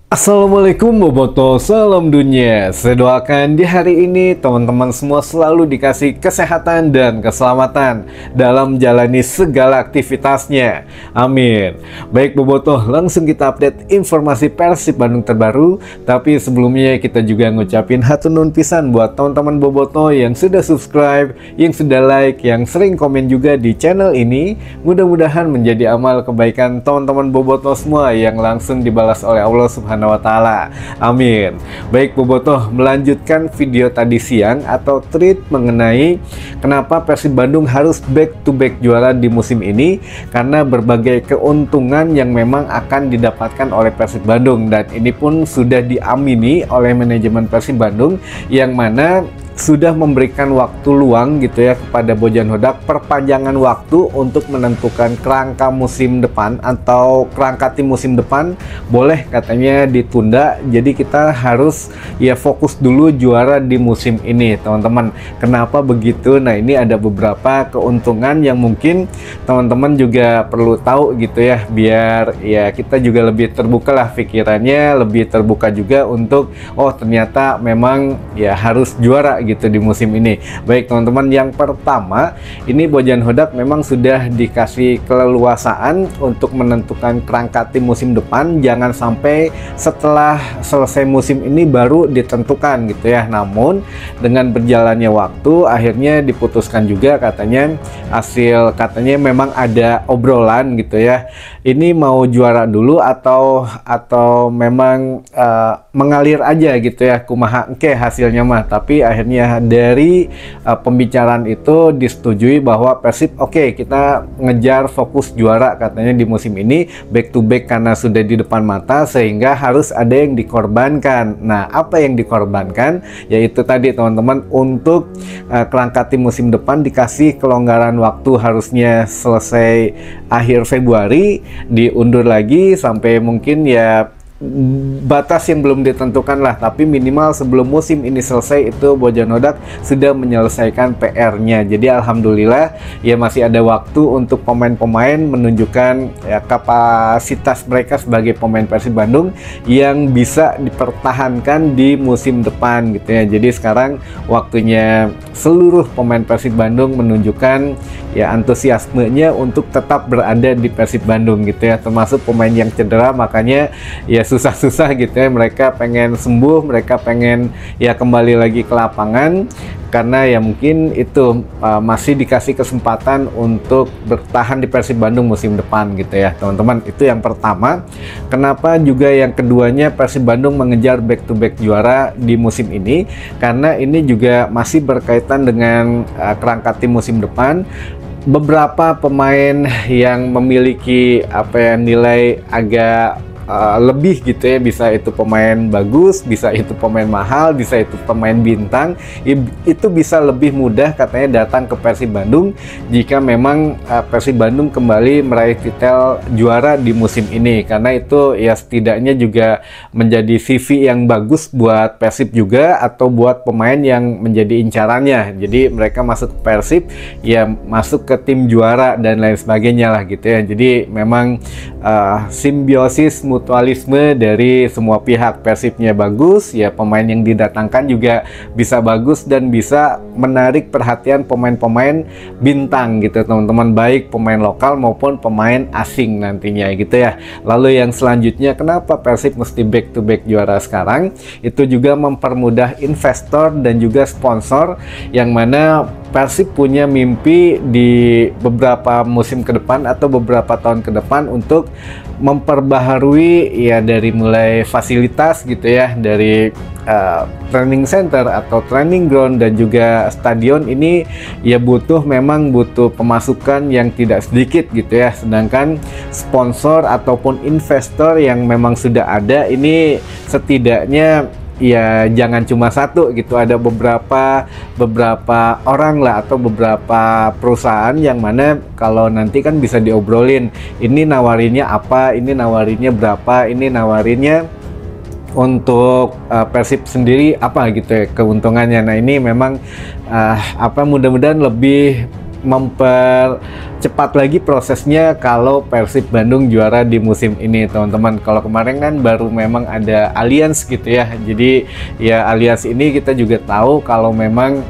Assalamualaikum Boboto, salam dunia. Saya doakan di hari ini teman-teman semua selalu dikasih kesehatan dan keselamatan dalam menjalani segala aktivitasnya. Amin. Baik Boboto, langsung kita update informasi Persib Bandung terbaru. Tapi sebelumnya kita juga ngucapin hatur nuhun pisan buat teman-teman Boboto yang sudah subscribe, yang sudah like, yang sering komen juga di channel ini. Mudah-mudahan menjadi amal kebaikan teman-teman Boboto semua yang langsung dibalas oleh Allah Subhanahu wa Ta'ala. Amin. Baik Bobotoh, melanjutkan video tadi siang atau tweet mengenai kenapa Persib Bandung harus back to back juara di musim ini, karena berbagai keuntungan yang memang akan didapatkan oleh Persib Bandung, dan ini pun sudah diamini oleh manajemen Persib Bandung yang mana sudah memberikan waktu luang gitu ya kepada Bojan Hodak, perpanjangan waktu untuk menentukan kerangka musim depan atau kerangka tim musim depan boleh katanya ditunda. Jadi kita harus ya fokus dulu juara di musim ini teman-teman. Kenapa begitu? Nah, ini ada beberapa keuntungan yang mungkin teman-teman juga perlu tahu gitu ya, biar ya kita juga lebih terbuka lah pikirannya, lebih terbuka juga untuk oh ternyata memang ya harus juara gitu di musim ini. Baik teman-teman, yang pertama ini Bojan Hodak memang sudah dikasih keleluasaan untuk menentukan kerangka tim musim depan, jangan sampai setelah selesai musim ini baru ditentukan gitu ya. Namun dengan berjalannya waktu akhirnya diputuskan juga katanya memang ada obrolan gitu ya, ini mau juara dulu atau memang mengalir aja gitu ya, kumaha engke hasilnya mah. Tapi akhirnya dari pembicaraan itu disetujui bahwa Persib oke, kita ngejar fokus juara katanya di musim ini, back to back karena sudah di depan mata, sehingga harus ada yang dikorbankan. Nah, apa yang dikorbankan? Yaitu tadi teman-teman, untuk kerangka tim musim depan dikasih kelonggaran waktu, harusnya selesai akhir Februari, diundur lagi sampai mungkin ya batas yang belum ditentukan lah, tapi minimal sebelum musim ini selesai itu Bojan Hodak sudah menyelesaikan PR-nya. Jadi alhamdulillah ya masih ada waktu untuk pemain-pemain menunjukkan ya kapasitas mereka sebagai pemain Persib Bandung yang bisa dipertahankan di musim depan gitu ya. Jadi sekarang waktunya seluruh pemain Persib Bandung menunjukkan ya antusiasmenya untuk tetap berada di Persib Bandung gitu ya, termasuk pemain yang cedera. Makanya ya susah-susah gitu ya, mereka pengen sembuh, mereka pengen ya kembali lagi ke lapangan, karena ya mungkin itu masih dikasih kesempatan untuk bertahan di Persib Bandung musim depan gitu ya teman-teman. Itu yang pertama. Kenapa juga yang keduanya Persib Bandung mengejar back to back juara di musim ini, karena ini juga masih berkaitan dengan kerangka tim musim depan. Beberapa pemain yang memiliki nilai agak lebih gitu ya, bisa itu pemain bagus, bisa itu pemain mahal, bisa itu pemain bintang, itu bisa lebih mudah katanya datang ke Persib Bandung jika memang Persib Bandung kembali meraih titel juara di musim ini, karena itu ya setidaknya juga menjadi CV yang bagus buat Persib juga, atau buat pemain yang menjadi incarannya. Jadi mereka masuk ke Persib ya masuk ke tim juara dan lain sebagainya lah gitu ya. Jadi memang simbiosis mutualisme dari semua pihak. Persibnya bagus ya, pemain yang didatangkan juga bisa bagus dan bisa menarik perhatian pemain-pemain bintang gitu teman-teman, baik pemain lokal maupun pemain asing nantinya gitu ya. Lalu yang selanjutnya, kenapa Persib mesti back to back juara sekarang? Itu juga mempermudah investor dan juga sponsor, yang mana Persib punya mimpi di beberapa musim ke depan atau beberapa tahun ke depan untuk memperbaharui ya dari mulai fasilitas gitu ya, dari training center atau training ground dan juga stadion ini ya memang butuh pemasukan yang tidak sedikit gitu ya. Sedangkan sponsor ataupun investor yang memang sudah ada ini setidaknya ya jangan cuma satu gitu, ada beberapa orang lah atau beberapa perusahaan yang mana kalau nanti kan bisa diobrolin, ini nawarinnya apa, ini nawarinnya berapa, ini nawarinnya untuk Persib sendiri apa gitu ya keuntungannya. Nah ini memang mudah-mudahan lebih mempercepat lagi prosesnya kalau Persib Bandung juara di musim ini, teman-teman. Kalau kemarin kan baru memang ada Allianz gitu ya. Jadi ya Allianz ini kita juga tahu kalau memang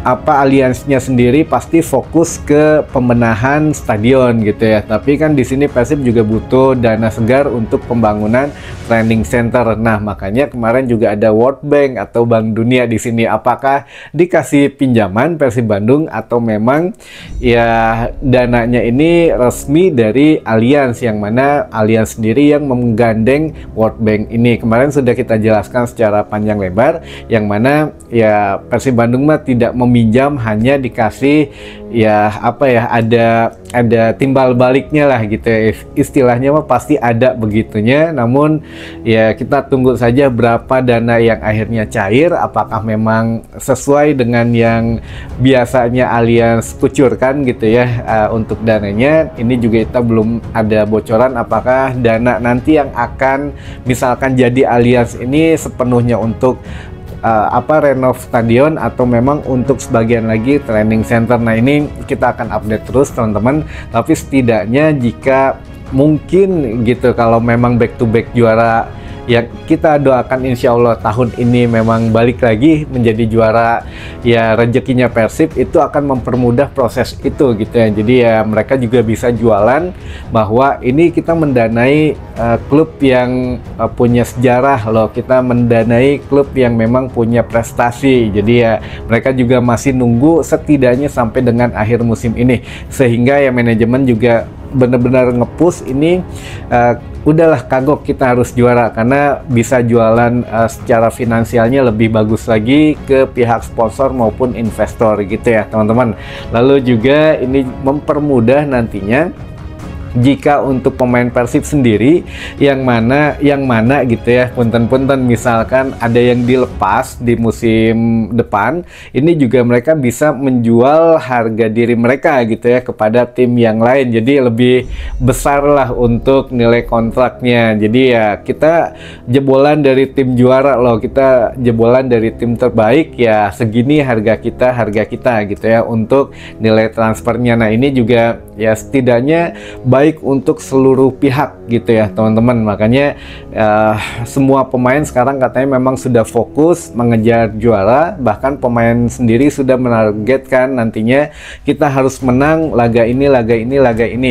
Allianz-nya sendiri pasti fokus ke pembenahan stadion gitu ya. Tapi kan di sini Persib juga butuh dana segar untuk pembangunan training center. Nah, makanya kemarin juga ada World Bank atau Bank Dunia di sini. Apakah dikasih pinjaman Persib Bandung atau memang ya dananya ini resmi dari Allianz, yang mana Allianz sendiri yang menggandeng World Bank ini. Kemarin sudah kita jelaskan secara panjang lebar, yang mana ya Persib Bandung mah tidak meminjam, hanya dikasih ya ada timbal baliknya lah gitu ya. Istilahnya mah pasti ada begitunya. Namun ya kita tunggu saja berapa dana yang akhirnya cair, apakah memang sesuai dengan yang biasanya Allianz kucurkan gitu ya untuk dananya. Ini juga kita belum ada bocoran apakah dana nanti yang akan misalkan jadi Allianz ini sepenuhnya untuk renov stadion atau memang untuk sebagian lagi training center. Nah, ini kita akan update terus teman-teman. Tapi setidaknya jika mungkin gitu, kalau memang back to back juara, ya kita doakan insya Allah tahun ini memang balik lagi menjadi juara, ya rezekinya Persib itu akan mempermudah proses itu gitu ya. Jadi ya mereka juga bisa jualan bahwa ini kita mendanai klub yang punya sejarah loh, kita mendanai klub yang memang punya prestasi. Jadi ya mereka juga masih nunggu setidaknya sampai dengan akhir musim ini, sehingga ya manajemen juga benar-benar nge-push ini, udahlah kagok kita harus juara, karena bisa jualan secara finansialnya lebih bagus lagi ke pihak sponsor maupun investor gitu ya teman-teman. Lalu juga ini mempermudah nantinya jika untuk pemain Persib sendiri yang mana gitu ya, punten-punten misalkan ada yang dilepas di musim depan, ini juga mereka bisa menjual harga diri mereka gitu ya kepada tim yang lain. Jadi lebih besar lah untuk nilai kontraknya. Jadi ya kita jebolan dari tim juara loh, kita jebolan dari tim terbaik, ya segini harga kita gitu ya untuk nilai transfernya. Nah, ini juga ya setidaknya baik untuk seluruh pihak gitu ya teman-teman. Makanya semua pemain sekarang katanya memang sudah fokus mengejar juara, bahkan pemain sendiri sudah menargetkan nantinya kita harus menang laga ini.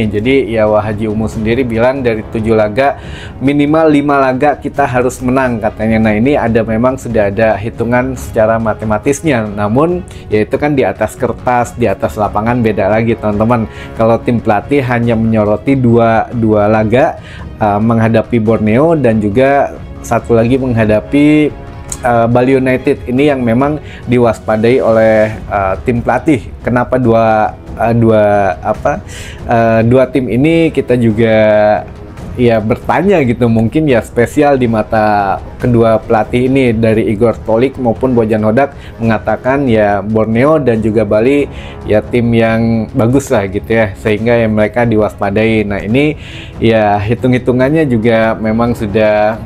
Jadi ya Haji Umu sendiri bilang dari 7 laga minimal 5 laga kita harus menang katanya. Nah, ini memang sudah ada hitungan secara matematisnya, namun ya itu kan di atas kertas, di atas lapangan beda lagi teman-teman. Kalau tim pelatih hanya menyoroti dua laga, menghadapi Borneo dan juga satu lagi menghadapi Bali United, ini yang memang diwaspadai oleh tim pelatih. Kenapa dua tim ini kita juga ya bertanya gitu, mungkin ya spesial di mata kedua pelatih ini, dari Igor Stoic maupun Bojan Hodak mengatakan ya Borneo dan juga Bali ya tim yang bagus lah gitu ya, sehingga ya mereka diwaspadai. Nah, ini ya hitung-hitungannya juga memang sudah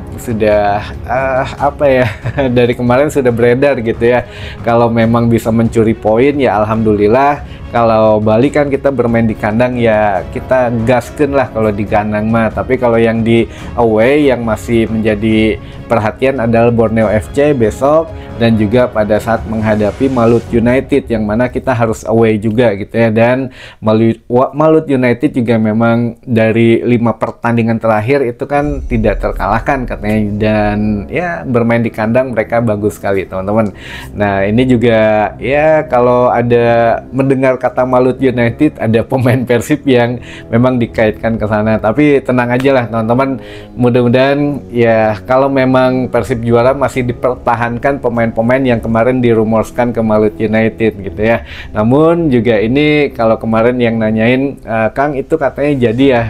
dari kemarin sudah beredar gitu ya. Kalau memang bisa mencuri poin ya alhamdulillah. Kalau Bali kan kita bermain di kandang ya kita gaskeun lah kalau di kandang mah. Tapi kalau yang di away yang masih menjadi perhatian adalah Borneo FC besok, dan juga pada saat menghadapi Malut United, yang mana kita harus away juga gitu ya. Dan Malut United juga memang dari 5 pertandingan terakhir itu kan tidak terkalahkan katanya, dan ya bermain di kandang mereka bagus sekali teman-teman. Nah, ini juga ya kalau ada mendengar kata Malut United, ada pemain Persib yang memang dikaitkan ke sana. Tapi tenang aja lah teman-teman, mudah-mudahan ya kalau memang Persib juara masih dipertahankan pemain-pemain yang kemarin dirumorkan ke Malut United gitu ya. Namun juga ini kalau kemarin yang nanyain Kang itu katanya jadi ya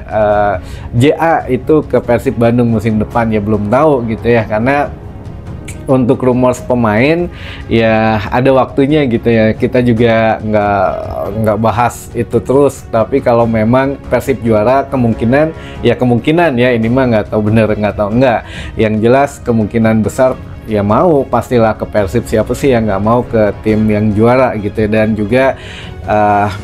JA itu ke Persib Bandung musim depan, ya belum tahu gitu ya, karena untuk rumors pemain ya ada waktunya gitu ya, kita juga nggak bahas itu terus. Tapi kalau memang Persib juara, kemungkinan ya ini mah nggak tahu bener nggak tahu enggak, yang jelas kemungkinan besar ya mau pastilah ke Persib, siapa sih yang nggak mau ke tim yang juara gitu ya. Dan juga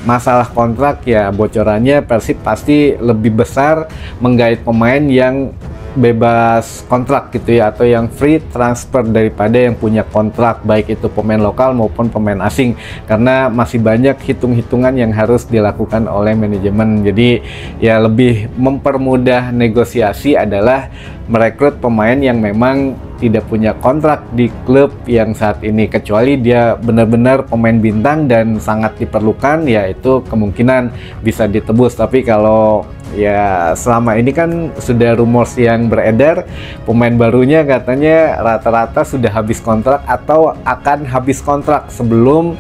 masalah kontrak ya, bocorannya Persib pasti lebih besar menggait pemain yang bebas kontrak gitu ya, atau yang free transfer daripada yang punya kontrak, baik itu pemain lokal maupun pemain asing, karena masih banyak hitung-hitungan yang harus dilakukan oleh manajemen. Jadi ya lebih mempermudah negosiasi adalah merekrut pemain yang memang tidak punya kontrak di klub yang saat ini, kecuali dia benar-benar pemain bintang dan sangat diperlukan, ya itu kemungkinan bisa ditebus. Tapi kalau ya selama ini kan sudah rumors yang beredar, pemain barunya katanya rata-rata sudah habis kontrak atau akan habis kontrak sebelum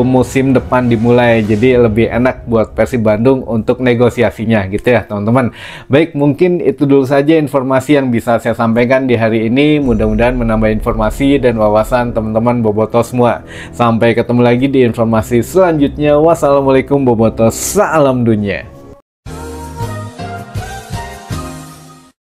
musim depan dimulai. Jadi lebih enak buat Persib Bandung untuk negosiasinya gitu ya teman-teman. Baik, mungkin itu dulu saja informasi yang bisa saya sampaikan di hari ini. Mudah-mudahan menambah informasi dan wawasan teman-teman bobotoh semua. Sampai ketemu lagi di informasi selanjutnya. Wassalamualaikum bobotoh, salam dunia.